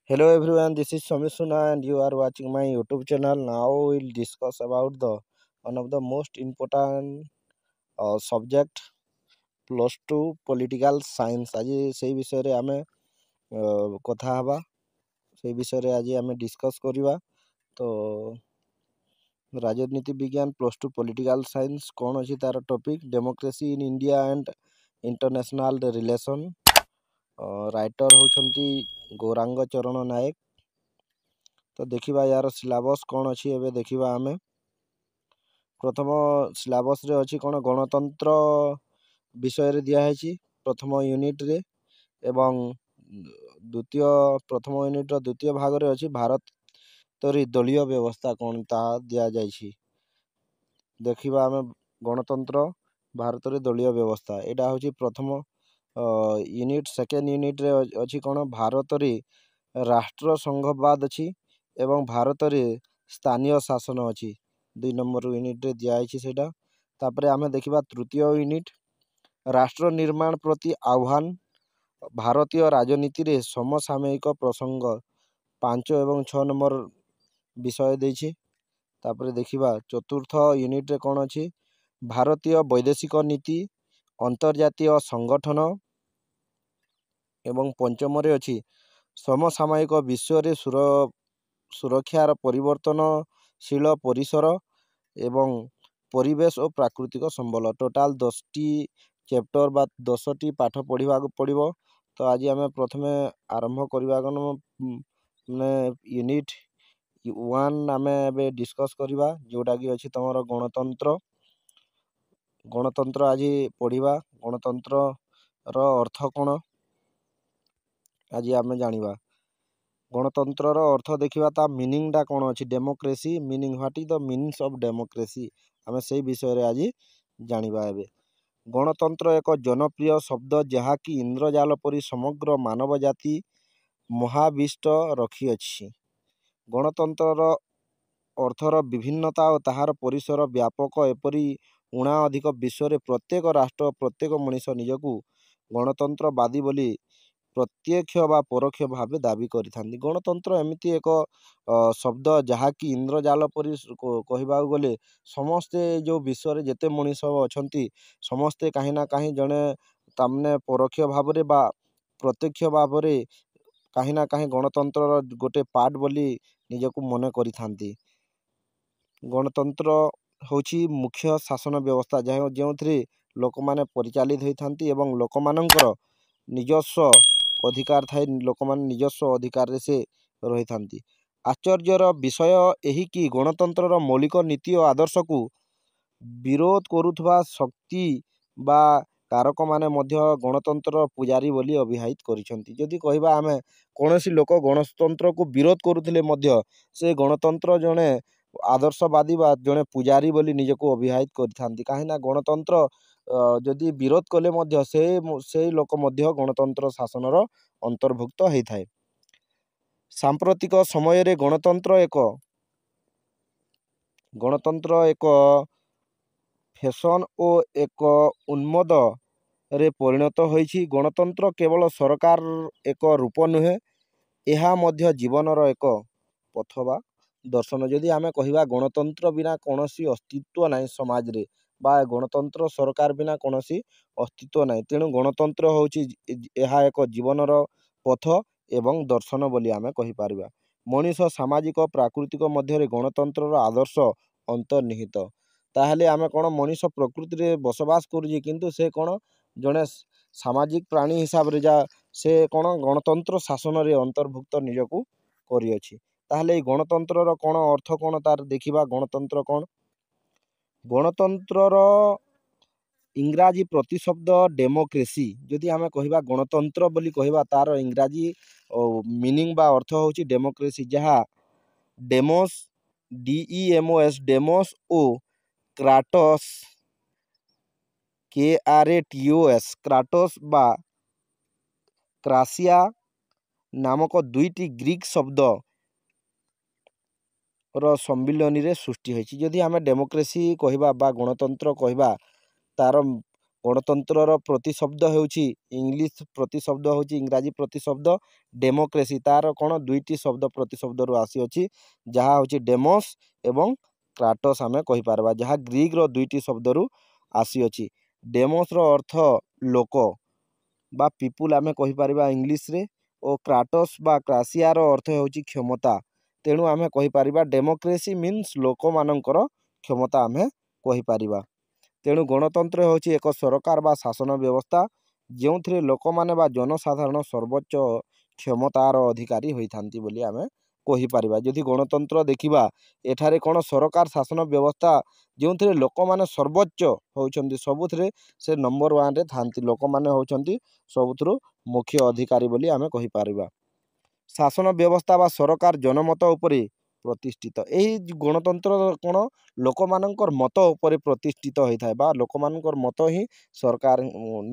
Hello everyone, this is Samishuna and you are watching my YouTube channel. Now we'll discuss about the one of the most important subject plus 2 political science. आज से विषय रे आमे कथा हवा से विषय रे आज आमे डिस्कस करिवा। तो राजनीति विज्ञान प्लस 2 पॉलिटिकल साइंस कौन अछि तार topic democracy in India and international relation. Writer होउछंती गौरांग चरण नायक। तो देखिबा यार सिलेबस कौन अच्छी एवं देखिबा आमे प्रथम सिलेबस रे अच्छी कौन गणतंत्र विषय रे दिया है प्रथम यूनिट रे एवं द्वितीय प्रथम यूनिट रो द्वितीय भाग रे अच्छी भारत तरी दलीय व्यवस्था कौन ता दिया जाइछि। देखिबा आमे गणतंत्र भारत रे दलीय व्यवस्था एटा होची प्रथम यूनिट। सेकेंड यूनिट रे अच्छी कौन भारत रे राष्ट्र संघवाद अच्छी एवं भारत रे स्थानीय शासन अच्छी 2 नंबर यूनिट रे दिया है सेटा। तापरे आमे देखिबा तृतीय यूनिट राष्ट्र निर्माण प्रति आह्वान भारतीय राजनीति रे समसामयिक प्रसंग 5 एवं 6 नंबर विषय देछि। तापरे देखिबा चतुर्थ यूनिट रे कौन अच्छी भारतीय वैदेशिक नीति अंतर्जातीय संगठन एवं पंचम रे अच्छी समसामयिक विश्व रे सुरक्षार परिवर्तनशील परिसर एवं परिवेश और प्राकृतिक संबल। टोटाल 10 टी चैप्टर बा 10 टी पाठ पढ़ा पड़ो। तो आज आम प्रथम आरंभ करवा ने यूनिट 1 आम ए डिस्कस करवा जोटा कि अच्छी तुम गणतंत्र। गणतंत्र आज पढ़ा गणतंत्र रो अर्थ कौन आज आम जानिबा। गणतंत्र रो अर्थ देखिबा ता मीनिंग टा कौन अच्छी democracy meaning what is the meanings of democracy आम से विषय रे आज जानिबा। एबे गणतंत्र एक जनप्रिय शब्द जहाँकि इंद्रजाल परी समग्र मानव जाति महाविष्ट रखी अछि। गणतंत्र अर्थर विभिन्नता और ताहार परिसर व्यापक एपरी उणा अधिक विश्व रे प्रत्येक राष्ट्र प्रत्येक मनीष निजकू गणतंत्रवादी बोली प्रत्यक्ष बा परोक्ष भाव दाबी करिथांती। गणतंत्र एमिति एक शब्द जहाँकि इंद्रजाल परी कहबा गले समस्ते जो विश्व रे जेते मनीष अछंती समस्ते कहीं ना कहीं जड़े तामने परोक्ष भाव रे बा प्रत्यक्ष भाव रे कहीं ना कहीं गणतंत्र गोटे पार्ट बोली निजकू मन करिथांती। गणतंत्र होची मुख्य शासन व्यवस्था जहाँ जो लोक माने परिचालित होइथांती एवं लोक मानकर निजस्व अधिकार थाए लोक माने निजस्व अधिकार रे से रही थांती। आश्चर्यर विषय यही कि गणतंत्र मौलिक नीति और आदर्श को विरोध करुथबा शक्ति बा कारक माने मध्य गणतंत्र पुजारी बोली अभिहित करिसंती। जदि कहबा आमे कोनोसी लोक गणतंत्र को विरोध करुथिले मध्य से गणतंत्र जने आदर्शवादी बा जने पुजारी बोली निजको अभिहित करिथांती। काहेना गणतंत्र जदि विरोध कले मध्य से लोक मध्य गणतंत्र शासनर अंतर्भुक्त होइथाय। सांप्रतिक समय रे गणतंत्र एक फैशन और एक उन्मद रे परिणत होइछि। गणतंत्र केवल सरकार एक रूप नुहे यह मध्य जीवनर एक पथ बा दर्शन। जदि आमे कहिबा गणतंत्र बिना कोनोसी अस्तित्व नाही समाज रे बा गणतंत्र सरकार बिना कोनोसी अस्तित्व नाही। तेणु गणतंत्र होउछि यह एक जीवनर पथ एवं दर्शन बोली आमे कहि पारिबा। मनीष सामाजिक प्राकृतिक मध्य गणतंत्र आदर्श अंतर्निहित। ताहले आमे कोन मनीष प्रकृति रे बसवास करूछि किंतु से कोन जने सामाजिक प्राणी हिसाब रे जा से कोन गणतंत्र शासन रे अंतर्भुक्त निजकू करि अछि। ताहले गणतंत्र रो कोन अर्थ कोन तार देखिबा। गणतंत्र कोन गणतंत्र रो इंग्राजी प्रतिशब्द डेमोक्रेसी। जदि आमे कहिबा गणतंत्र बोली कहिबा तार इंग्राजी मीनिंग बा अर्थ होछि डेमोक्रेसी जहाँ डेमोस DEMOS डेमोस ओ क्राटोस KRATOS क्राटोस बा क्रासिया नामक दुईटी ग्रीक शब्द रो सम्मिलनी रे सृष्टि होइछि। जदि आमे डेमोक्रेसी कहिबा बा गणतंत्र कहिबा तार ଗଣତନ୍ତ୍ରର ପ୍ରତିଶବ୍ଦ ହେଉଛି ଇଂଲିଶ ପ୍ରତିଶବ୍ଦ ହେଉଛି ଇଂରାଜୀ ପ୍ରତିଶବ୍ଦ ଡେମୋକ୍ରେସି। ତାର କ'ଣ ଦୁଇଟି ଶବ୍ଦ ପ୍ରତିଶବ୍ଦରୁ ଆସିଅଛି, ଯାହା ହେଉଛି ଡେମୋସ୍ ଏବଂ କ୍ରାଟସ୍ ଆମେ କହିପାରିବା, ଯାହା ଗ୍ରୀକ୍ର ଦୁଇଟି ଶବ୍ଦରୁ ଆସିଅଛି। ଡେମୋସ୍ର ଅର୍ଥ ଲୋକ ବା ପିପୁଲ ଆମେ କହିପାରିବା ଇଂଲିଶରେ, ଓ କ୍ରାଟସ୍ ବା କ୍ରାସିଆର ଅର୍ଥ ହେଉଛି କ୍ଷମତା। ତେଣୁ ଆମେ କହିପାରିବା ଡେମୋକ୍ରେସି ମିନ୍ସ ଲୋକମାନଙ୍କର କ୍ଷମତା ଆମେ କହିପାରିବା। ତେଣୁ ଗଣତନ୍ତ୍ର ହେଉଛି ଏକ ସରକାର ବା ଶାସନ ବ୍ୟବସ୍ଥା ଯେଉଁଥିରେ ଲୋକମାନେ ବା ଜନସାଧାରଣ ସର୍ବୋଚ୍ଚ କ୍ଷମତାର ଅଧିକାରୀ ହୋଇଥାନ୍ତି ବୋଲି ଆମେ କହିପାରିବା। ଯଦି ଗଣତନ୍ତ୍ର ଦେଖିବା, ଏଠାରେ କ'ଣ ସରକାର ଶାସନ ବ୍ୟବସ୍ଥା ଯେଉଁଥିରେ ଲୋକମାନେ ସର୍ବୋଚ୍ଚ ହେଉଛନ୍ତି, ସବୁଥିରେ ସେ ନମ୍ବର 1ରେ ଥାନ୍ତି। ଲୋକମାନେ ହେଉଛନ୍ତି ସବୁଥିରୁ ମୁଖ୍ୟ ଅଧିକାରୀ ବୋଲି ଆମେ କହିପାରିବା। ଶାସନ ବ୍ୟବସ୍ଥା ବା ସରକାର ଜନମତ ଉପରେ ପ୍ରତିଷ୍ଠିତ। ଏହି ଗଣତନ୍ତ୍ର କ'ଣ ଲୋକମାନଙ୍କର ମତ ଉପରେ ପ୍ରତିଷ୍ଠିତ ହୋଇଥାଏ ବା ଲୋକମାନଙ୍କର ମତ ହିଁ ସରକାର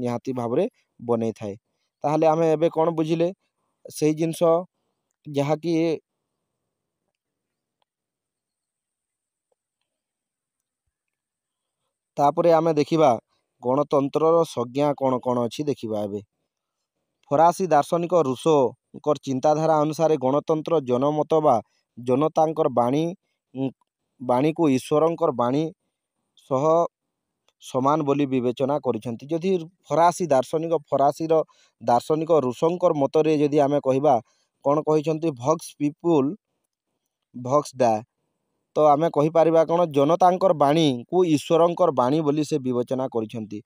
ନିହାତି ଭାବରେ ବନେଇଥାଏ। ତାହେଲେ ଆମେ ଏବେ କ'ଣ ବୁଝିଲେ ସେଇ ଜିନିଷ ଯାହାକି ତାପରେ ଆମେ ଦେଖିବା ଗଣତନ୍ତ୍ରର ସଂଜ୍ଞା କ'ଣ କ'ଣ ଅଛି ଦେଖିବା। ଏବେ ଫରାସୀ ଦାର୍ଶନିକ ରୁଷୋଙ୍କର ଚିନ୍ତାଧାରା ଅନୁସାରେ ଗଣତନ୍ତ୍ର ଜନମତ ବା ଜନତାଙ୍କର ବାଣୀକୁ ଈଶ୍ୱରଙ୍କର ବାଣୀ ସହ ସମାନ ବୋଲି ବିବେଚନା କରିଛନ୍ତି। ଯଦି ଫରାସୀର ଦାର୍ଶନିକ ରୁଷୋଙ୍କର ମତରେ ଯଦି ଆମେ କହିବା, କ'ଣ କହିଛନ୍ତି, ଭକ୍ସ ପିପୁଲ ଭକ୍ସ ଡା, ତ ଆମେ କହିପାରିବା କ'ଣ ଜନତାଙ୍କର ବାଣୀକୁ ଈଶ୍ୱରଙ୍କର ବାଣୀ ବୋଲି ସେ ବିବେଚନା କରିଛନ୍ତି।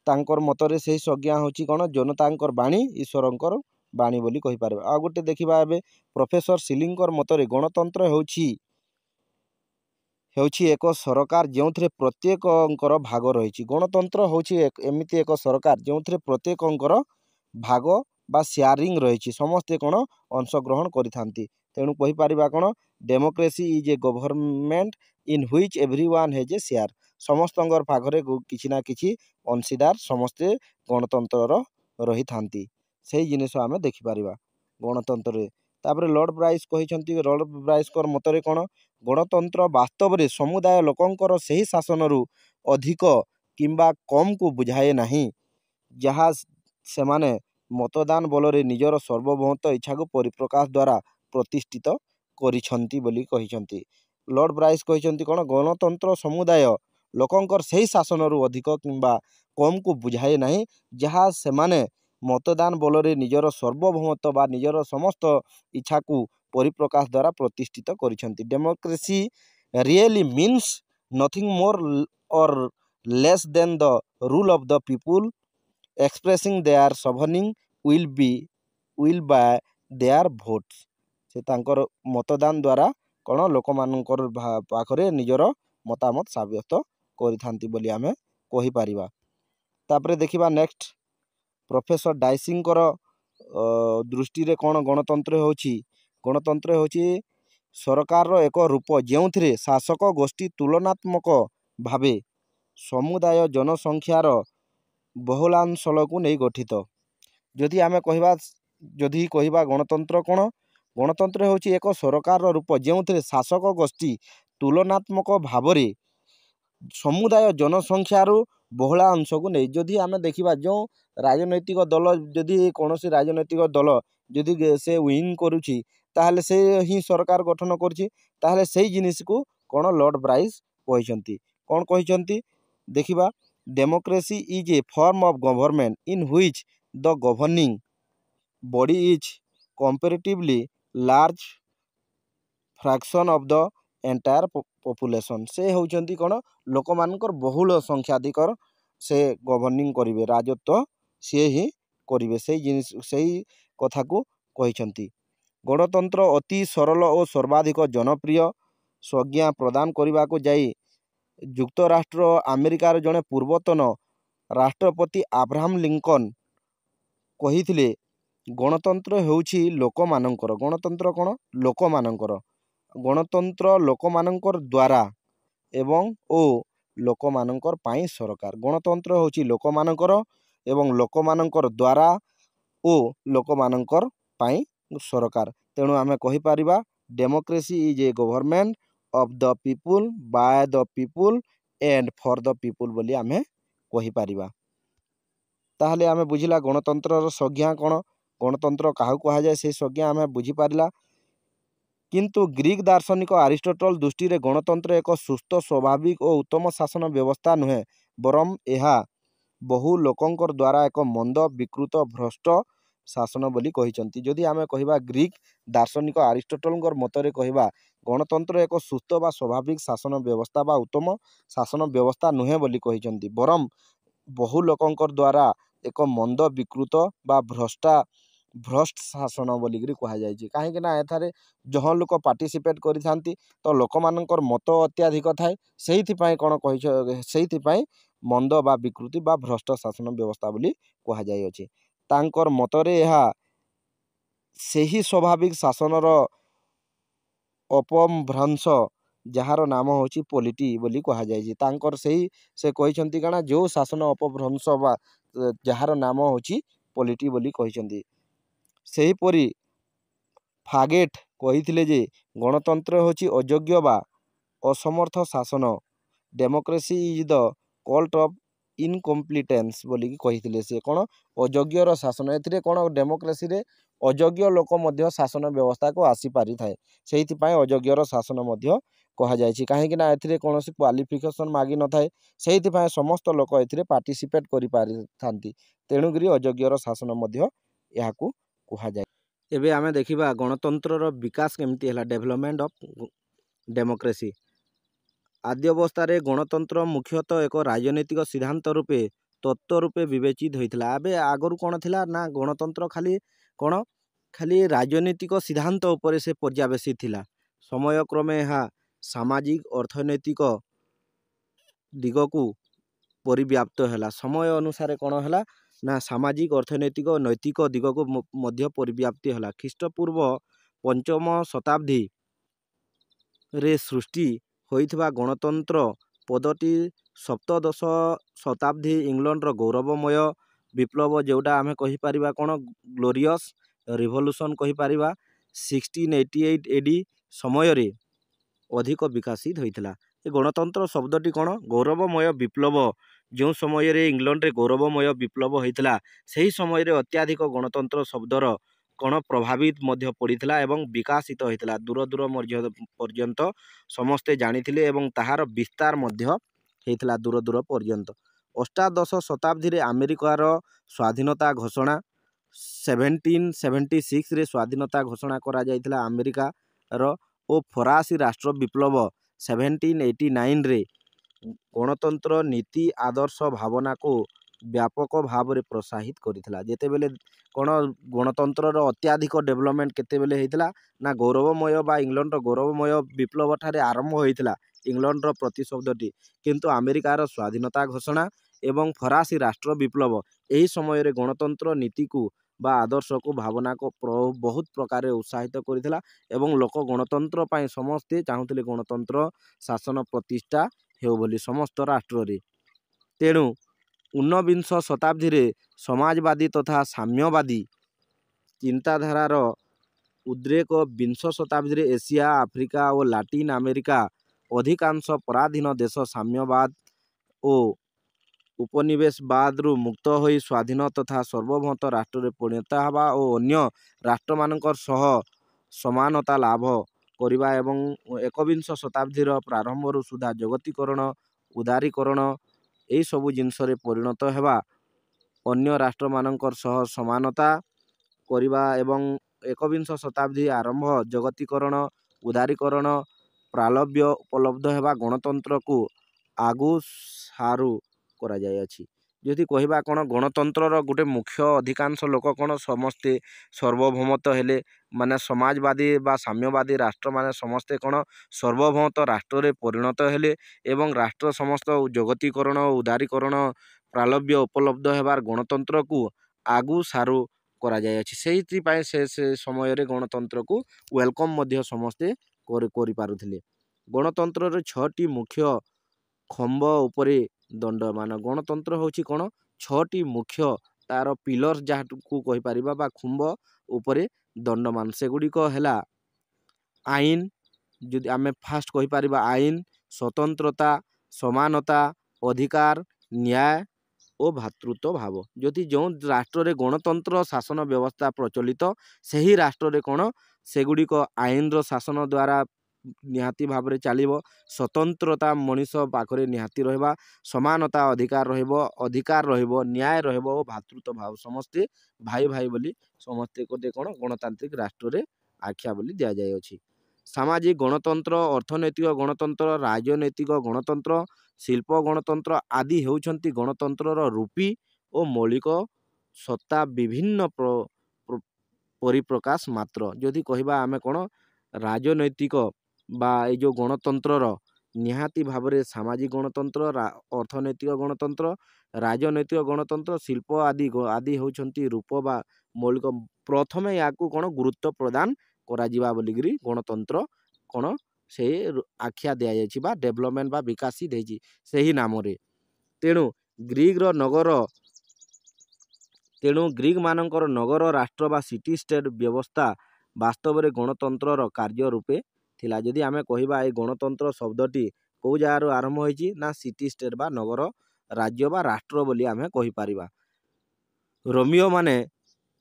ତାଙ୍କର ମତରେ ସେହି ସଂଜ୍ଞା ହେଉଛି କ'ଣ ଜନତାଙ୍କର ବାଣୀ ଈଶ୍ୱରଙ୍କର ବାଣୀ ବୋଲି କହିପାରିବା। ଆଉ ଗୋଟେ ଦେଖିବା ଏବେ ପ୍ରଫେସର ସିଲିଙ୍କର ମତରେ ଗଣତନ୍ତ୍ର ହେଉଛି ଏକ ସରକାର ଯେଉଁଥିରେ ପ୍ରତ୍ୟେକଙ୍କର ଭାଗ ରହିଛି। ଗଣତନ୍ତ୍ର ହେଉଛି ଏମିତି ଏକ ସରକାର ଯେଉଁଥିରେ ପ୍ରତ୍ୟେକଙ୍କର ଭାଗ ବା ସେୟାରିଂ ରହିଛି, ସମସ୍ତେ କ'ଣ ଅଂଶଗ୍ରହଣ କରିଥାନ୍ତି। ତେଣୁ କହିପାରିବା କ'ଣ democracy is a government in which everyone hedge A share. ସମସ୍ତଙ୍କର ପାଖରେ କିଛି ନା କିଛି ଅଂଶୀଦାର ସମସ୍ତେ ଗଣତନ୍ତ୍ରର ରହିଥାନ୍ତି। ସେଇ ଜିନିଷ ଆମେ ଦେଖିପାରିବା ଗଣତନ୍ତ୍ରରେ। ତାପରେ ଲର୍ଡ ବ୍ରାଇସ୍ କହିଛନ୍ତି, ଲର୍ଡ ବ୍ରାଇସ୍ଙ୍କର ମତରେ କ'ଣ ଗଣତନ୍ତ୍ର ବାସ୍ତବରେ ସମୁଦାୟ ଲୋକଙ୍କର ସେହି ଶାସନରୁ ଅଧିକ କିମ୍ବା କମ୍କୁ ବୁଝାଏ ନାହିଁ ଯାହା ସେମାନେ ମତଦାନ ବଳରେ ନିଜର ସାର୍ବଭୌମତ୍ୱ ଇଚ୍ଛାକୁ ପରିପ୍ରକାଶ ଦ୍ୱାରା ପ୍ରତିଷ୍ଠିତ କରିଛନ୍ତି ବୋଲି କହିଛନ୍ତି। ଲର୍ଡ ବ୍ରାଇସ୍ କହିଛନ୍ତି କ'ଣ ଗଣତନ୍ତ୍ର ସମୁଦାୟ ଲୋକଙ୍କର ସେହି ଶାସନରୁ ଅଧିକ କିମ୍ବା କମ୍କୁ ବୁଝାଏ ନାହିଁ ଯାହା ସେମାନେ ମତଦାନ ବଳରେ ନିଜର ସାର୍ବଭୌମତ୍ୱ ବା ନିଜର ସମସ୍ତ ଇଚ୍ଛାକୁ ପରିପ୍ରକାଶ ଦ୍ୱାରା ପ୍ରତିଷ୍ଠିତ କରିଛନ୍ତି। Democracy really means nothing more or less than the rule of the people expressing their sovereign will by their votes. ସେ ତାଙ୍କର ମତଦାନ ଦ୍ୱାରା କ'ଣ ଲୋକମାନଙ୍କର ପାଖରେ ନିଜର ମତାମତ ସାବ୍ୟସ୍ତ କରିଥାନ୍ତି ବୋଲି ଆମେ କହିପାରିବା। ତାପରେ ଦେଖିବା ନେକ୍ସଟ ପ୍ରଫେସର ଡାଇସିଙ୍କର ଦୃଷ୍ଟିରେ କ'ଣ ଗଣତନ୍ତ୍ର ହେଉଛି ସରକାରର ଏକ ରୂପ ଯେଉଁଥିରେ ଶାସକ ଗୋଷ୍ଠୀ ତୁଳନାତ୍ମକ ଭାବେ ସମୁଦାୟ ଜନସଂଖ୍ୟାର ବହୁଳାଂଶକୁ ନେଇ ଗଠିତ। ଯଦି କହିବା ଗଣତନ୍ତ୍ର କ'ଣ, ଗଣତନ୍ତ୍ର ହେଉଛି ଏକ ସରକାରର ରୂପ ଯେଉଁଥିରେ ଶାସକ ଗୋଷ୍ଠୀ ତୁଳନାତ୍ମକ ଭାବରେ ସମୁଦାୟ ଜନସଂଖ୍ୟାରୁ ବହୁଳା ଅଂଶକୁ ନେଇ। ଯଦି ଆମେ ଦେଖିବା ଯେଉଁ ରାଜନୈତିକ ଦଳ, ଯଦି କୌଣସି ରାଜନୈତିକ ଦଳ ଯଦି ସେ ୱିନ୍ କରୁଛି ତାହେଲେ ସେ ହିଁ ସରକାର ଗଠନ କରୁଛି। ତାହେଲେ ସେଇ ଜିନିଷକୁ କ'ଣ ଲର୍ଡ ବ୍ରାଇସ୍ କହିଛନ୍ତି। କ'ଣ କହିଛନ୍ତି ଦେଖିବା, democracy is A form of government in which the governing body is comparatively large fraction of the entire population. ସେ ହେଉଛନ୍ତି କ'ଣ ଲୋକମାନଙ୍କର ବହୁଳ ସଂଖ୍ୟାଧିକର ସେ ଗଭର୍ଣ୍ଣିଂ କରିବେ, ରାଜତ୍ୱ ସିଏ ହିଁ କରିବେ, ସେଇ କଥାକୁ କହିଛନ୍ତି। ଗଣତନ୍ତ୍ର ଅତି ସରଳ ଓ ସର୍ବାଧିକ ଜନପ୍ରିୟ ସଂଜ୍ଞା ପ୍ରଦାନ କରିବାକୁ ଯାଇ ଯୁକ୍ତରାଷ୍ଟ୍ର ଆମେରିକାର ଜଣେ ପୂର୍ବତନ ରାଷ୍ଟ୍ରପତି ଆବ୍ରାହମ ଲିଙ୍କନ କହିଥିଲେ, ଗଣତନ୍ତ୍ର ହେଉଛି ଲୋକମାନଙ୍କର। ଗଣତନ୍ତ୍ର କ'ଣ ଲୋକମାନଙ୍କର। ଗଣତନ୍ତ୍ର ଲୋକମାନଙ୍କର ଦ୍ୱାରା ଓ ଲୋକମାନଙ୍କର ପାଇଁ ସରକାର। ଗଣତନ୍ତ୍ର ହେଉଛି ଲୋକମାନଙ୍କର ଏବଂ ଲୋକମାନଙ୍କର ଦ୍ୱାରା ଓ ଲୋକମାନଙ୍କର ପାଇଁ ସରକାର। ତେଣୁ ଆମେ କହିପାରିବା democracy is a government of the people by the people and for the people ବୋଲି ଆମେ କହିପାରିବା। ताहले आमे बुझिला गणतंत्रर संज्ञा कौन, गणतंत्र काहू कुहाଯାଏ से संज्ञा आमे बुझिपारिला। किंतु ग्रीक दार्शनिक अरिस्टोटल दृष्टि रे गणतंत्र एक सुस्थ स्वाभाविक और उत्तम शासन व्यवस्था नुहे, बरम यह बहु लोकंकर द्वारा एक मंद विकृत भ्रष्ट शासन बोली कहिसंती। जदि आमे कहिबा ग्रीक दार्शनिक अरिस्टोटलଙ୍କର मତରେ कहिबा गणतंत्र एक सुस्थ बा स्वाभाविक शासन व्यवस्था बा उत्तम शासन व्यवस्था नुहे बोली कहिसंती, बरम बहु लोकंकर द्वारा एक मंद विकृत बा भ्रष्ट शासन बोलिकी कहुई। कहीं एथारे जह लोक पार्टिसिपेट करिथांती तो लोक मानकर मत अत्याधिक थाए, सेहिथिपाई कौन कहि सेहिथिपाई मंद बा विकृति बा भ्रष्ट शासन व्यवस्था बोली कहुई। तांकर मतरे यह सेही स्वाभाविक शासनर अपभ्रंश जार नाम होची पॉलिटी बोली कहुई। तांकर सेही से कहिसंती काना जो शासन अपभ्रंश बा जार नाम होची पॉलिटी बोली कहिसंती। सेहीपरि फागेट कहिथिले जे गणतंत्र होची अयोग्य बा असमर्थ शासन, democracy is the cult of incompetence बोली कहिथिले। से कौन अयोग्यर शासन, एथिरे कौन डेमोक्रेसी रे अयोग्य लोक मध्य शासन व्यवस्था को आसी पारि थाए, सेहिथिपाई अयोग्यर शासन मध्य कहा जायछि। काहेकि ना एथिरे कोनोसी क्वालिफिकेशन मागी न थाए, सेहिथिपाई समस्त लोक एथिरे पार्टिसिपेट करि पारि थांती, तेणुगिरी अयोग्यर शासन मध्य याकू कहा जाय। एबे आमे देखिबा गणतंत्रर विकास केमती हैला, डेवलपमेंट ऑफ डेमोक्रेसी। आद्य अवस्था रे गणतंत्र मुख्यतः एक राजनीतिक सिद्धांत रूपे तत्व रूपे विवेचित होइथिला। आबे आगरु कोन थिला ना गणतंत्र खाली कोन खाली राजनीतिक सिद्धांत उपरे से पर्यावेसित थिला। समय क्रमे यह सामाजिक अर्थनैतिक दिगकू परिव्याप्त हैला। समय अनुसार कौन हैला ना सामाजिक अर्थनैतिक नैतिक दिगकू मध्य परिव्याप्ति हैला। ख्रीष्टपूर्व 5म शताब्दी रे सृष्टि होइथिबा गणतंत्र पदटी सप्तदश शताब्दी इंग्लैंड रो गौरवमय विप्लव जोटा आमे कहि परिबा कोन ग्लोरियस रिवोल्यूशन कहि परिबा 1688 एडी समय रे अधिक विकसित होइथिला। ए गणतंत्र शब्दटी कोन गौरवमय विप्लव, जो समय रे इंग्लैंड रे गौरवमय विप्लव होइथिला सेही समय रे अत्याधिक गणतंत्र शब्दर कोन प्रभावित मध्य पड़िथिला एवं विकसित होइथिला। दूर दूर पर्यंत समस्ते जानिथिले एवं ताहार विस्तार मध्य होइथिला दूर दूर पर्यंत। अष्टादश शताब्दी रे अमेरिकार स्वाधीनता घोषणा 1776 रे स्वाधीनता घोषणा करा जाइथिला अमेरिका रो, ओ फरासी राष्ट्र विप्लव 1789 रे गणतंत्र नीति आदर्श भावना को व्यापक भाव रे प्रोत्साहित करिथिला। जेतेबेले कोन गणतंत्र रो अत्याधिक डेवलपमेंट केतेबेले हेइथिला ना गौरवमय बा इंग्लैंड रो गौरवमय विप्लव ठारे आरंभ होइथिला इंग्लैंड रो प्रतिशब्दटी, किंतु अमेरिकार स्वाधीनता घोषणा एवं फरासी राष्ट्र विप्लव एही समय रे गणतंत्र नीति को बा आदर्श को भावना को बहुत प्रकार उत्साहित करिथिला एवं लोक गणतंत्र पाई समस्ते चाहुथिले गणतंत्र शासन प्रतिष्ठा हेउ बोली समस्त राष्ट्र रे। तेणु 19 शताब्दी रे समाजवादी तथा साम्यवादी चिंताधारार उद्रेक 20 शताब्दी रे एशिया आफ्रिका और लाटिन अमेरिका अधिकांश पराधीन देश साम्यवाद और उपनिवेशवाद रु मुक्त होई स्वाधीन तथा सार्वभौम राष्ट्र रे परिणत हवा और अन्य राष्ट्र मानकर सह समानता लाभ करिबा एवं 21 शताब्दी रो प्रारंभ रु सुधा जगतीकरण उदारीकरण एई सबु जिनस रे परिणत हेबा, अन्य राष्ट्र मानकर सह समानता करिबा एवं 21 शताब्दी आरंभ जगतीकरण उदारीकरण प्रालब्य उपलब्ध हेबा गणतंत्र को आगु सारू करा जाय अछि। जदि कहिबा कोन गणतंत्र गोटे मुख्य अधिकांश लोक कोन समस्ते सार्वभौमत्व हेले माने समाजवादी बा साम्यवादी राष्ट्र माने समस्ते कोन सार्वभौमत्व राष्ट्र रे परिणत हेले एवं राष्ट्र समस्त जगतीकरण उदारीकरण प्रालब्य उपलब्ध हेबार गणतंत्र को आगु सारू करा जाय अछि। सेहिति पाए से समय रे गणतंत्र को वेलकम मध्य समस्ते करि पारुथिले। गणतंत्र रे 6टी मुख्य खंब उपरे दंडमान। गणतंत्र होची कोन 6टी मुख्य तार पिलर्स जहाँ को कहि परिबा बा खुंब उपरे दंडमान। सेगुड़िक हैला आईन, जदि आमे फास्ट कहि परिबा आईन, स्वतंत्रता, समानता, अधिकार, न्याय ଓ ଭାତୃତ୍ୱ ଭାବ। ଯଦି ଯେଉଁ ରାଷ୍ଟ୍ରରେ ଗଣତନ୍ତ୍ର ଶାସନ ବ୍ୟବସ୍ଥା ପ୍ରଚଳିତ ସେହି ରାଷ୍ଟ୍ରରେ କ'ଣ ସେଗୁଡ଼ିକ ଆଇନର ଶାସନ ଦ୍ୱାରା ନିହାତି ଭାବରେ ଚାଲିବ। ସ୍ୱତନ୍ତ୍ରତା ମଣିଷ ପାଖରେ ନିହାତି ରହିବା, ସମାନତା ଅଧିକାର ରହିବ, ନ୍ୟାୟ ରହିବ ଓ ଭାତୃତ୍ୱ ଭାବ, ସମସ୍ତେ ଭାଇ ଭାଇ ବୋଲି ସମସ୍ତେ ଗୋଟେ କ'ଣ ଗଣତାନ୍ତ୍ରିକ ରାଷ୍ଟ୍ରରେ ଆଖ୍ୟା ବୋଲି ଦିଆଯାଇଅଛି। ସାମାଜିକ ଗଣତନ୍ତ୍ର, ଅର୍ଥନୈତିକ ଗଣତନ୍ତ୍ର, ରାଜନୈତିକ ଗଣତନ୍ତ୍ର, ଶିଳ୍ପ ଗଣତନ୍ତ୍ର ଆଦି ହେଉଛନ୍ତି ଗଣତନ୍ତ୍ରର ରୂପୀ ଓ ମୌଳିକ ସତ୍ତା ବିଭିନ୍ନ ପରିପ୍ରକାଶ ମାତ୍ର। ଯଦି କହିବା ଆମେ କ'ଣ ରାଜନୈତିକ ବା ଏଇ ଯେଉଁ ଗଣତନ୍ତ୍ରର ନିହାତି ଭାବରେ ସାମାଜିକ ଗଣତନ୍ତ୍ର, ଅର୍ଥନୈତିକ ଗଣତନ୍ତ୍ର, ରାଜନୈତିକ ଗଣତନ୍ତ୍ର, ଶିଳ୍ପ ଆଦି ହେଉଛନ୍ତି ରୂପ ବା ମୌଳିକ। ପ୍ରଥମେ ୟାକୁ କ'ଣ ଗୁରୁତ୍ୱ ପ୍ରଦାନ କରାଯିବା ବୋଲିକିରି ଗଣତନ୍ତ୍ର କ'ଣ ସେ ଆଖ୍ୟା ଦିଆଯାଇଛି ବା ଡେଭଲପମେଣ୍ଟ ବା ବିକାଶିତ ହେଇଛି ସେହି ନାମରେ। ତେଣୁ ଗ୍ରୀକ୍ ମାନଙ୍କର ନଗର ରାଷ୍ଟ୍ର ବା ସିଟି ଷ୍ଟେଟ୍ ବ୍ୟବସ୍ଥା ବାସ୍ତବରେ ଗଣତନ୍ତ୍ରର କାର୍ଯ୍ୟ ରୂପେ ଥିଲା। ଯଦି ଆମେ କହିବା ଏଇ ଗଣତନ୍ତ୍ର ଶବ୍ଦଟି କେଉଁ ଜାଗାରୁ ଆରମ୍ଭ ହୋଇଛି ନା ସିଟି ଷ୍ଟେଟ୍ ବା ନଗର ରାଜ୍ୟ ବା ରାଷ୍ଟ୍ର ବୋଲି ଆମେ କହିପାରିବା। ରୋମିଓ ମାନେ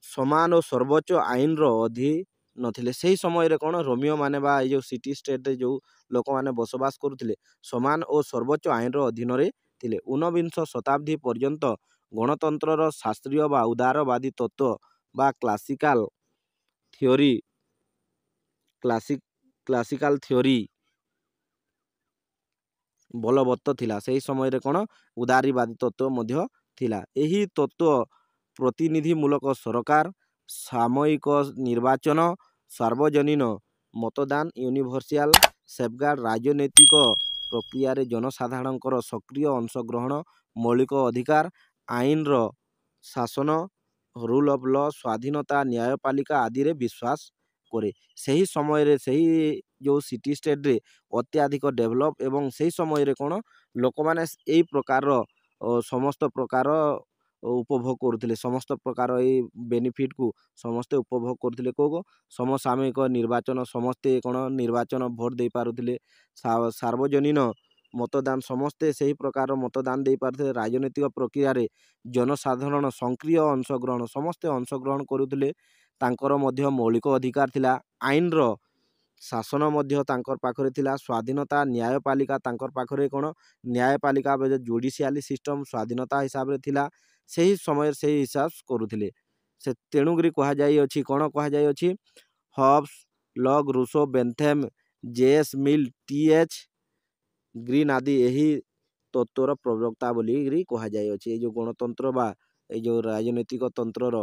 ସମାନ ଓ ସର୍ବୋଚ୍ଚ ଆଇନର ଅଧୀନ ଥିଲେ। ସେହି ସମୟରେ କ'ଣ ରୋମିଓ ମାନେ ବା ଏଇ ଯେଉଁ ସିଟି ଷ୍ଟେଟ୍ରେ ଯେଉଁ ଲୋକମାନେ ବସବାସ କରୁଥିଲେ ସମାନ ଓ ସର୍ବୋଚ୍ଚ ଆଇନର ଅଧୀନରେ ଥିଲେ। ଊନବିଂଶ ଶତାବ୍ଦୀ ପର୍ଯ୍ୟନ୍ତ ଗଣତନ୍ତ୍ରର ଶାସ୍ତ୍ରୀୟ ବା ଉଦାରବାଦୀ ତତ୍ତ୍ୱ ବା କ୍ଲାସିକାଲ ଥିଓରି ବଳବତ୍ତର ଥିଲା। ସେହି ସମୟରେ କ'ଣ ଉଦାରବାଦୀ ତତ୍ତ୍ୱ ମଧ୍ୟ ଥିଲା। ଏହି ତତ୍ତ୍ୱ ପ୍ରତିନିଧିମୂଳକ ସରକାର, ସାମୟିକ ନିର୍ବାଚନ, ସାର୍ବଜନୀନ ମତଦାନ, ୟୁନିଭର୍ସିଆଲ ସେଫଗାର୍ଡ, ରାଜନୈତିକ ପ୍ରକ୍ରିୟାରେ ଜନସାଧାରଣଙ୍କର ସକ୍ରିୟ ଅଂଶଗ୍ରହଣ, ମୌଳିକ ଅଧିକାର, ଆଇନର ଶାସନ, ରୁଲ୍ ଅଫ୍ ଲ, ସ୍ୱାଧୀନତା, ନ୍ୟାୟପାଳିକା ଆଦିରେ ବିଶ୍ୱାସ କରେ। ସେହି ସମୟରେ ସେହି ଯେଉଁ ସିଟି ଷ୍ଟେଟ୍ରେ ଅତ୍ୟଧିକ ଡେଭଲପ୍ ଏବଂ ସେହି ସମୟରେ କ'ଣ ଲୋକମାନେ ଏଇ ପ୍ରକାରର ସମସ୍ତ ପ୍ରକାର ଉପଭୋଗ କରୁଥିଲେ, ସମସ୍ତ ପ୍ରକାର ଏଇ ବେନିଫିଟକୁ ସମସ୍ତେ ଉପଭୋଗ କରୁଥିଲେ। କେଉଁ ସମସାମୟିକ ନିର୍ବାଚନ, ସମସ୍ତେ କ'ଣ ନିର୍ବାଚନ ଭୋଟ ଦେଇପାରୁଥିଲେ, ସାର୍ବଜନୀନ ମତଦାନ ସମସ୍ତେ ସେହି ପ୍ରକାର ମତଦାନ ଦେଇପାରୁଥିଲେ, ରାଜନୈତିକ ପ୍ରକ୍ରିୟାରେ ଜନସାଧାରଣ ସକ୍ରିୟ ଅଂଶଗ୍ରହଣ ସମସ୍ତେ ଅଂଶଗ୍ରହଣ କରୁଥିଲେ, ତାଙ୍କର ମଧ୍ୟ ମୌଳିକ ଅଧିକାର ଥିଲା, ଆଇନର ଶାସନ ମଧ୍ୟ ତାଙ୍କର ପାଖରେ ଥିଲା, ସ୍ୱାଧୀନତା, ନ୍ୟାୟପାଳିକା ତାଙ୍କର ପାଖରେ କ'ଣ ନ୍ୟାୟପାଳିକା ଜୁଡ଼ିସିଆଲି ସିଷ୍ଟମ ସ୍ୱାଧୀନତା ହିସାବରେ ଥିଲା। ସେହି ସମୟରେ ସେହି ହିସାବ କରୁଥିଲେ। ସେ ତେଣୁକରି କୁହାଯାଇଅଛି କ'ଣ କୁହାଯାଇଅଛି Hobbes, Locke, Rousseau, Bentham, J S. Mill, T H. Green ଆଦି ଏହି ତତ୍ତ୍ୱର ପ୍ରବକ୍ତା ବୋଲିକିରି କୁହାଯାଇଅଛି। ଏଇ ଯେଉଁ ଗଣତନ୍ତ୍ର ବା ଏଇ ଯେଉଁ ରାଜନୈତିକ ତନ୍ତ୍ରର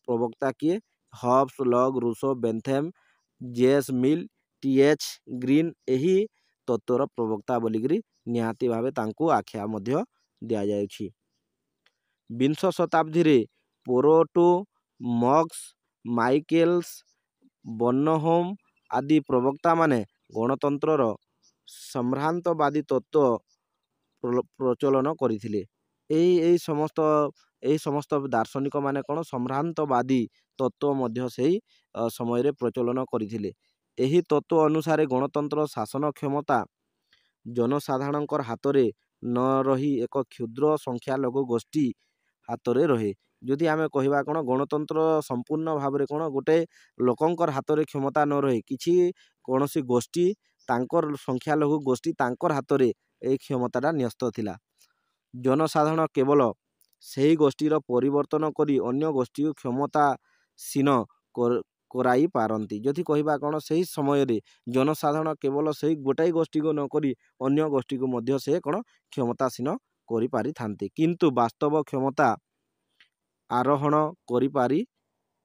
ପ୍ରବକ୍ତା କିଏ? Hobbes, Locke, Rousseau, Bentham, J S. Mill, T H. Green ଏହି ତତ୍ତ୍ୱର ପ୍ରବକ୍ତା ବୋଲିକିରି ନିହାତି ଭାବେ ତାଙ୍କୁ ଆଖ୍ୟା ମଧ୍ୟ ଦିଆଯାଉଛି। ବିଂଶ ଶତାବ୍ଦୀରେ ପୋରୋଟୋମକ୍ସ, ମାଇକେଲ୍ସ, ବର୍ନହୋମ୍ ଆଦି ପ୍ରବକ୍ତାମାନେ ଗଣତନ୍ତ୍ରର ସମ୍ଭ୍ରାନ୍ତବାଦୀ ତତ୍ତ୍ୱ ପ୍ରଚଳନ କରିଥିଲେ। ଏହି ସମସ୍ତ ଦାର୍ଶନିକମାନେ କ'ଣ ସମ୍ଭ୍ରାନ୍ତବାଦୀ ତତ୍ତ୍ୱ ମଧ୍ୟ ସେହି ସମୟରେ ପ୍ରଚଳନ କରିଥିଲେ। ଏହି ତତ୍ତ୍ୱ ଅନୁସାରେ ଗଣତନ୍ତ୍ର ଶାସନ କ୍ଷମତା ଜନସାଧାରଣଙ୍କର ହାତରେ ନ ରହି ଏକ କ୍ଷୁଦ୍ର ସଂଖ୍ୟାଲଘୁ ଗୋଷ୍ଠୀ ହାତରେ ରହେ। ଯଦି ଆମେ କହିବା କ'ଣ ଗଣତନ୍ତ୍ର ସମ୍ପୂର୍ଣ୍ଣ ଭାବରେ କ'ଣ ଗୋଟେ ଲୋକଙ୍କର ହାତରେ କ୍ଷମତା ନ ରହେ, କିଛି କୌଣସି ଗୋଷ୍ଠୀ ତାଙ୍କର ସଂଖ୍ୟାଲଘୁ ଗୋଷ୍ଠୀ ତାଙ୍କର ହାତରେ ଏହି କ୍ଷମତାଟା ନ୍ୟସ୍ତ ଥିଲା। ଜନସାଧାରଣ କେବଳ ସେହି ଗୋଷ୍ଠୀର ପରିବର୍ତ୍ତନ କରି ଅନ୍ୟ ଗୋଷ୍ଠୀକୁ କ୍ଷମତାସୀନ କରାଇ ପାରନ୍ତି। ଯଦି କହିବା କ'ଣ ସେହି ସମୟରେ ଜନସାଧାରଣ କେବଳ ସେହି ଗୋଟାଏ ଗୋଷ୍ଠୀକୁ ନ କରି ଅନ୍ୟ ଗୋଷ୍ଠୀକୁ ମଧ୍ୟ ସେ କ'ଣ କ୍ଷମତାସୀନ କରିପାରିଥାନ୍ତି, କିନ୍ତୁ ବାସ୍ତବ କ୍ଷମତା ଆରୋହଣ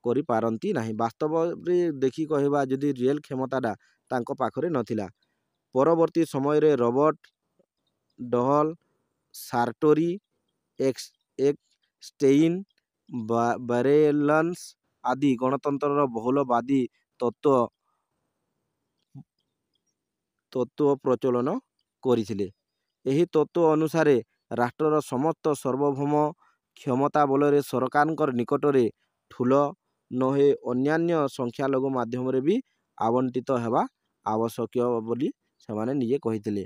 କରିପାରନ୍ତି ନାହିଁ। ବାସ୍ତବରେ ଦେଖି କହିବା ଯଦି ରିଏଲ କ୍ଷମତାଟା ତାଙ୍କ ପାଖରେ ନଥିଲା। ପରବର୍ତ୍ତୀ ସମୟରେ ରବର୍ଟ ଡହଲ, ସାର୍ଟୋରି, ଏକଷ୍ଟେଇନ, ବାରେଲନ୍ସ ଆଦି ଗଣତନ୍ତ୍ରର ବହୁଳବାଦୀ ତତ୍ତ୍ୱ ପ୍ରଚଳନ କରିଥିଲେ। ଏହି ତତ୍ତ୍ୱ ଅନୁସାରେ ରାଷ୍ଟ୍ରର ସମସ୍ତ ସାର୍ବଭୌମ କ୍ଷମତା ବଳରେ ସରକାରଙ୍କ ନିକଟରେ ଠୁଳ ନ ହୋଇ ଅନ୍ୟାନ୍ୟ ସଂଖ୍ୟାଲଘୁ ମାଧ୍ୟମରେ ବି ଆବଣ୍ଟିତ ହେବା ଆବଶ୍ୟକ ବୋଲି ସେମାନେ ନିଜେ କହିଥିଲେ।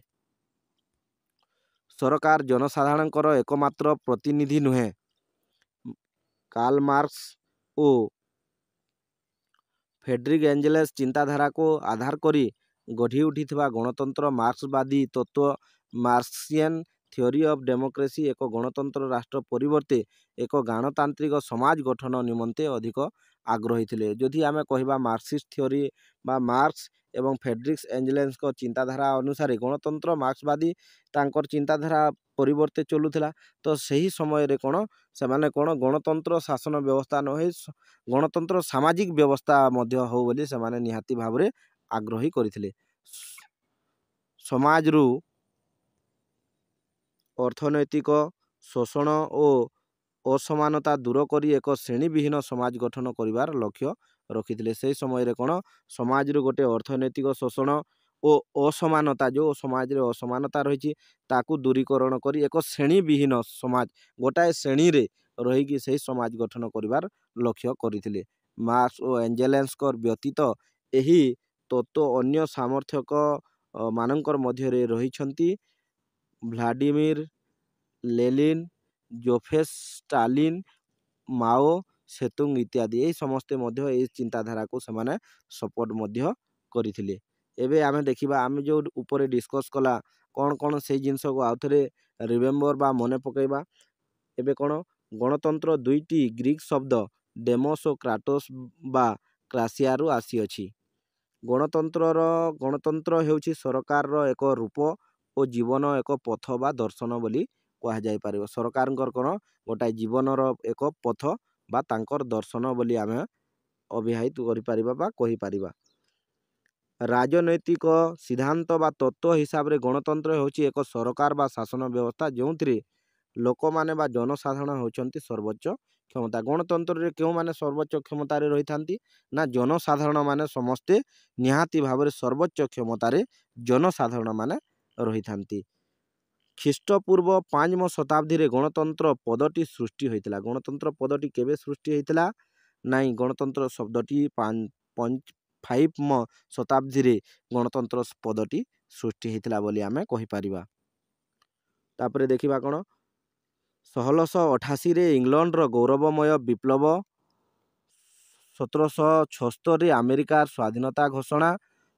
ସରକାର ଜନସାଧାରଣଙ୍କର ଏକମାତ୍ର ପ୍ରତିନିଧି ନୁହେଁ। କାର୍ଲ ମାର୍କ୍ସ ଓ ଫ୍ରେଡରିକ୍ ଏଞ୍ଜେଲ୍ସ ଚିନ୍ତାଧାରାକୁ ଆଧାର କରି ଗଢ଼ି ଉଠିଥିବା ଗଣତନ୍ତ୍ର ମାର୍କ୍ସବାଦୀ ତତ୍ତ୍ୱ ମାର୍କ୍ସିଆନ୍ ଥିଓରି ଅଫ୍ ଡେମୋକ୍ରେସି ଏକ ଗଣତନ୍ତ୍ର ରାଷ୍ଟ୍ର ପରିବର୍ତ୍ତେ ଏକ ଗଣତାନ୍ତ୍ରିକ ସମାଜ ଗଠନ ନିମନ୍ତେ ଅଧିକ ଆଗ୍ରହୀ ଥିଲେ। ଯଦି ଆମେ କହିବା ମାର୍କ୍ସିଷ୍ଟ ଥିଓରି ବା ମାର୍କ୍ସ ଏବଂ ଫ୍ରେଡରିକ୍ ଏଞ୍ଜେଲ୍ସଙ୍କ ଚିନ୍ତାଧାରା ଅନୁସାରେ ଗଣତନ୍ତ୍ର ମାର୍କ୍ସବାଦୀ ତାଙ୍କର ଚିନ୍ତାଧାରା ପରିବର୍ତ୍ତେ ଚଲୁଥିଲା। ତ ସେହି ସମୟରେ କ'ଣ ସେମାନେ ଗଣତନ୍ତ୍ର ଶାସନ ବ୍ୟବସ୍ଥା ନ ହୋଇ ଗଣତନ୍ତ୍ର ସାମାଜିକ ବ୍ୟବସ୍ଥା ମଧ୍ୟ ହଉ ବୋଲି ସେମାନେ ନିହାତି ଭାବରେ ଆଗ୍ରହୀ କରିଥିଲେ। ସମାଜରୁ ଅର୍ଥନୈତିକ ଶୋଷଣ ଓ ଅସମାନତା ଦୂର କରି ଏକ ଶ୍ରେଣୀବିହୀନ ସମାଜ ଗଠନ କରିବାର ଲକ୍ଷ୍ୟ ରଖିଥିଲେ। ସେହି ସମୟରେ ସମାଜରୁ ଗୋଟେ ଅର୍ଥନୈତିକ ଶୋଷଣ ଓ ଅସମାନତା, ଯେଉଁ ସମାଜରେ ଅସମାନତା ରହିଛି ତାକୁ ଦୂରୀକରଣ କରି ଏକ ଶ୍ରେଣୀବିହୀନ ସମାଜ, ଗୋଟାଏ ଶ୍ରେଣୀରେ ରହିକି ସେହି ସମାଜ ଗଠନ କରିବାର ଲକ୍ଷ୍ୟ କରିଥିଲେ। ମାର୍କ୍ସ ଓ ଏଞ୍ଜେଲ୍ସଙ୍କ ବ୍ୟତୀତ ଏହି ତତ୍ତ୍ୱ ଅନ୍ୟ ସମର୍ଥକ ମାନଙ୍କର ମଧ୍ୟରେ ରହିଛନ୍ତି Vladimir Lenin, Joseph Stalin, Mao Tse-tung ଇତ୍ୟାଦି। ଏହି ସମସ୍ତେ ମଧ୍ୟ ଏହି ଚିନ୍ତାଧାରାକୁ ସେମାନେ ସପୋର୍ଟ ମଧ୍ୟ କରିଥିଲେ। ଏବେ ଆମେ ଦେଖିବା, ଆମେ ଯେଉଁ ଉପରେ ଡିସ୍କସ୍ କଲା କ'ଣ ସେଇ ଜିନିଷକୁ ଆଉଥରେ ରିମେମ୍ବର ବା ମନେ ପକାଇବା। ଏବେ ଗଣତନ୍ତ୍ର ଦୁଇଟି ଗ୍ରୀକ୍ ଶବ୍ଦ ଡେମୋସ୍ ଓ କ୍ରାଟୋସ୍ ବା କ୍ରାସିଆରୁ ଆସିଅଛି। ଗଣତନ୍ତ୍ର ହେଉଛି ସରକାରର ଏକ ରୂପ ଓ ଜୀବନ ଏକ ପଥ ବା ଦର୍ଶନ ବୋଲି କୁହାଯାଇପାରିବ। ସରକାରଙ୍କର ଗୋଟାଏ ଜୀବନର ଏକ ପଥ ବା ତାଙ୍କର ଦର୍ଶନ ବୋଲି ଆମେ ଅଭିହିତ କରିପାରିବା ବା କହିପାରିବା। ରାଜନୈତିକ ସିଦ୍ଧାନ୍ତ ବା ତତ୍ତ୍ୱ ହିସାବରେ ଗଣତନ୍ତ୍ର ହେଉଛି ଏକ ସରକାର ବା ଶାସନ ବ୍ୟବସ୍ଥା ଯେଉଁଥିରେ ଲୋକମାନେ ବା ଜନସାଧାରଣ ହେଉଛନ୍ତି ସର୍ବୋଚ୍ଚ କ୍ଷମତା। ଗଣତନ୍ତ୍ରରେ କେଉଁମାନେ ସର୍ବୋଚ୍ଚ କ୍ଷମତାରେ ରହିଥାନ୍ତି ନା ଜନସାଧାରଣ ମାନେ ସମସ୍ତେ ନିହାତି ଭାବରେ ସର୍ବୋଚ୍ଚ କ୍ଷମତାରେ ଜନସାଧାରଣ ମାନେ ରହିଥାନ୍ତି। ଖ୍ରୀଷ୍ଟପୂର୍ବ 5ମ ଶତାବ୍ଦୀରେ ଗଣତନ୍ତ୍ର ପଦଟି ସୃଷ୍ଟି ହୋଇଥିଲା। ଗଣତନ୍ତ୍ର ପଦଟି କେବେ ସୃଷ୍ଟି ହୋଇଥିଲା? ନାଇଁ, ଗଣତନ୍ତ୍ର ଶବ୍ଦଟି 5ମ ଶତାବ୍ଦୀରେ ଗଣତନ୍ତ୍ର ପଦଟି ସୃଷ୍ଟି ହୋଇଥିଲା ବୋଲି ଆମେ କହିପାରିବା। ତାପରେ ଦେଖିବା 1688ରେ ଇଂଲଣ୍ଡର ଗୌରବମୟ ବିପ୍ଳବ, 1776ରେ ଆମେରିକାର ସ୍ୱାଧୀନତା ଘୋଷଣା,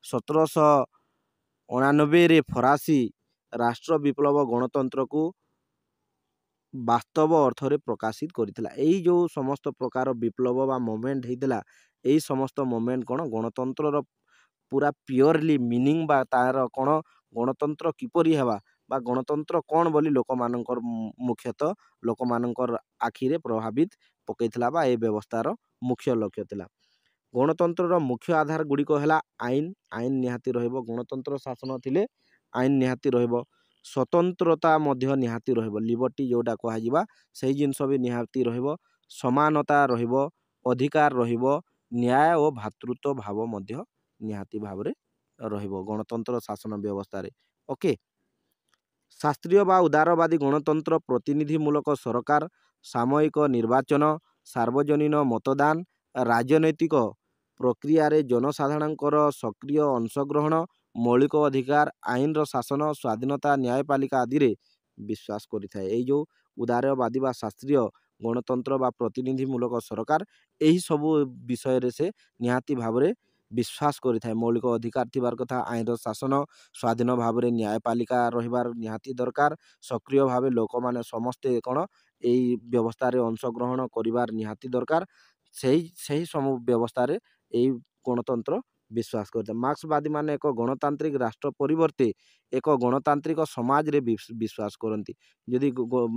1789ରେ ଫରାସୀ ରାଷ୍ଟ୍ର ବିପ୍ଳବ ଗଣତନ୍ତ୍ରକୁ ବାସ୍ତବ ଅର୍ଥରେ ପ୍ରକାଶିତ କରିଥିଲା। ଏଇ ଯେଉଁ ସମସ୍ତ ପ୍ରକାର ବିପ୍ଳବ ବା ମୁଭମେଣ୍ଟ ହେଇଥିଲା, ଏଇ ସମସ୍ତ ମୁଭମେଣ୍ଟ ଗଣତନ୍ତ୍ରର ପୁରା ପିଓରଲି ମିନିଂ ବା ତାର ଗଣତନ୍ତ୍ର କିପରି ହେବା ବା ଗଣତନ୍ତ୍ର କ'ଣ ବୋଲି ଲୋକମାନଙ୍କର ମୁଖ୍ୟତଃ ଲୋକମାନଙ୍କର ଆଖିରେ ପ୍ରଭାବିତ ପକାଇଥିଲା ବା ଏ ବ୍ୟବସ୍ଥାର ମୁଖ୍ୟ ଲକ୍ଷ୍ୟ ଥିଲା। ଗଣତନ୍ତ୍ରର ମୁଖ୍ୟ ଆଧାର ଗୁଡ଼ିକ ହେଲା ଆଇନ ନିହାତି ରହିବ। ଗଣତନ୍ତ୍ର ଶାସନ ଥିଲେ ଆଇନ ନିହାତି ରହିବ। ସ୍ୱତନ୍ତ୍ରତା ମଧ୍ୟ ନିହାତି ରହିବ। ଲିବର୍ଟି ଯେଉଁଟା କୁହାଯିବା ସେହି ଜିନିଷ ବି ନିହାତି ରହିବ। ସମାନତା ରହିବ, ଅଧିକାର ରହିବ, ନ୍ୟାୟ ଓ ଭାତୃତ୍ୱ ଭାବ ମଧ୍ୟ ନିହାତି ଭାବରେ ରହିବ ଗଣତନ୍ତ୍ର ଶାସନ ବ୍ୟବସ୍ଥାରେ। ଓକେ। ଶାସ୍ତ୍ରୀୟ ବା ଉଦାରବାଦୀ ଗଣତନ୍ତ୍ର ପ୍ରତିନିଧିମୂଳକ ସରକାର, ସାମୟିକ ନିର୍ବାଚନ, ସାର୍ବଜନୀନ ମତଦାନ, ରାଜନୈତିକ ପ୍ରକ୍ରିୟାରେ ଜନସାଧାରଣଙ୍କର ସକ୍ରିୟ ଅଂଶଗ୍ରହଣ, ମୌଳିକ ଅଧିକାର, ଆଇନର ଶାସନ, ସ୍ୱାଧୀନତା, ନ୍ୟାୟପାଳିକା ଆଦିରେ ବିଶ୍ୱାସ କରିଥାଏ। ଏଇ ଯେଉଁ ଉଦାରବାଦୀ ବା ଶାସ୍ତ୍ରୀୟ ଗଣତନ୍ତ୍ର ବା ପ୍ରତିନିଧିମୂଳକ ସରକାର, ଏହି ସବୁ ବିଷୟରେ ସେ ନିହାତି ଭାବରେ ବିଶ୍ୱାସ କରିଥାଏ। ମୌଳିକ ଅଧିକାର ଥିବାର କଥା, ଆଇନର ଶାସନ, ସ୍ୱାଧୀନ ଭାବରେ ନ୍ୟାୟପାଳିକା ରହିବାର ନିହାତି ଦରକାର, ସକ୍ରିୟ ଭାବେ ଲୋକମାନେ ସମସ୍ତେ ଏଇ ବ୍ୟବସ୍ଥାରେ ଅଂଶଗ୍ରହଣ କରିବାର ନିହାତି ଦରକାର। ସେହି ସବୁ ବ୍ୟବସ୍ଥାରେ ଏଇ ଗଣତନ୍ତ୍ର ବିଶ୍ୱାସ କରିଥାଏ। ମାର୍କ୍ସବାଦୀ ମାନେ ଏକ ଗଣତାନ୍ତ୍ରିକ ରାଷ୍ଟ୍ର ପରିବର୍ତ୍ତେ ଏକ ଗଣତାନ୍ତ୍ରିକ ସମାଜରେ ବିଶ୍ୱାସ କରନ୍ତି। ଯଦି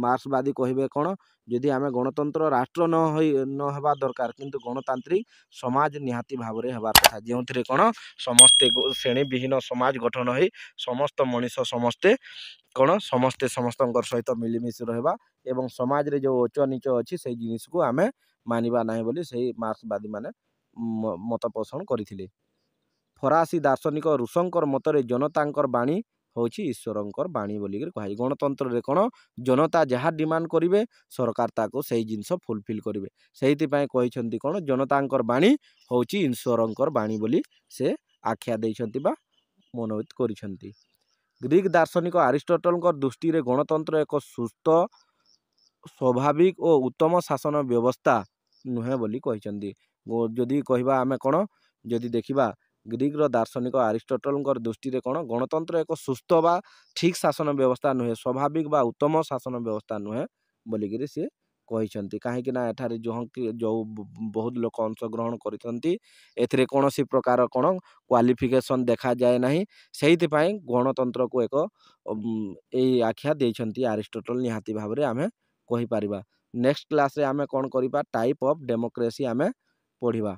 ମାର୍କ୍ସବାଦୀ କହିବେ ଯଦି ଆମେ ଗଣତନ୍ତ୍ର ରାଷ୍ଟ୍ର ନ ହେବା ଦରକାର, କିନ୍ତୁ ଗଣତାନ୍ତ୍ରିକ ସମାଜ ନିହାତି ଭାବରେ ହେବାର କଥା, ଯେଉଁଥିରେ ସମସ୍ତେ ଶ୍ରେଣୀବିହୀନ ସମାଜ ଗଠନ ହୋଇ ସମସ୍ତ ମଣିଷ ସମସ୍ତେ ସମସ୍ତଙ୍କର ସହିତ ମିଳିମିଶି ରହିବା ଏବଂ ସମାଜରେ ଯେଉଁ ଉଚ୍ଚ ନିଚ ଅଛି ସେଇ ଜିନିଷକୁ ଆମେ ମାନିବା ନାହିଁ ବୋଲି ସେହି ମାର୍କ୍ସବାଦୀ ମାନେ ମତ ପୋଷଣ କରିଥିଲେ। ଫରାସୀ ଦାର୍ଶନିକ ରୁଷୋଙ୍କର ମତରେ ଜନତାଙ୍କର ବାଣୀ ହେଉଛି ଈଶ୍ୱରଙ୍କର ବାଣୀ ବୋଲିକରି କୁହାଯାଏ। ଗଣତନ୍ତ୍ରରେ ଜନତା ଯାହା ଡିମାଣ୍ଡ କରିବେ ସରକାର ତାକୁ ସେଇ ଜିନିଷ ଫୁଲଫିଲ୍ କରିବେ। ସେଇଥିପାଇଁ କହିଛନ୍ତି ଜନତାଙ୍କର ବାଣୀ ହେଉଛି ଈଶ୍ୱରଙ୍କର ବାଣୀ ବୋଲି ସେ ଆଖ୍ୟା ଦେଇଛନ୍ତି ବା ମନୋନୀତ କରିଛନ୍ତି। ଗ୍ରୀକ୍ ଦାର୍ଶନିକ ଆରିଷ୍ଟଟଲଙ୍କ ଦୃଷ୍ଟିରେ ଗଣତନ୍ତ୍ର ଏକ ସୁସ୍ଥ ସ୍ୱାଭାବିକ ଓ ଉତ୍ତମ ଶାସନ ବ୍ୟବସ୍ଥା ନୁହେଁ ବୋଲି କହିଛନ୍ତି। ଯଦି କହିବା ଆମେ କ'ଣ, ଯଦି ଦେଖିବା ଗ୍ରୀକ୍ର ଦାର୍ଶନିକ ଆରିଷ୍ଟଟଲଙ୍କ ଦୃଷ୍ଟିରେ କ'ଣ, ଗଣତନ୍ତ୍ର ଏକ ସୁସ୍ଥ ବା ଠିକ୍ ଶାସନ ବ୍ୟବସ୍ଥା ନୁହେଁ, ସ୍ୱାଭାବିକ ବା ଉତ୍ତମ ଶାସନ ବ୍ୟବସ୍ଥା ନୁହେଁ ବୋଲିକିରି ସିଏ କହିଛନ୍ତି। କାହିଁକିନା ଏଠାରେ ଯେଉଁ ବହୁତ ଲୋକ ଅଂଶଗ୍ରହଣ କରିଛନ୍ତି ଏଥିରେ କୌଣସି ପ୍ରକାର କ'ଣ କ୍ୱାଲିଫିକେସନ୍ ଦେଖାଯାଏ ନାହିଁ। ସେଇଥିପାଇଁ ଗଣତନ୍ତ୍ରକୁ ଏକ ଏଇ ଆଖ୍ୟା ଦେଇଛନ୍ତି ଆରିଷ୍ଟଟଲ ନିହାତି ଭାବରେ ଆମେ କହିପାରିବା। ନେକ୍ସଟ କ୍ଲାସ୍ରେ ଆମେ କ'ଣ କରିବା, ଟାଇପ୍ ଅଫ୍ ଡେମୋକ୍ରେସି ଆମେ ପଢ଼ିବା।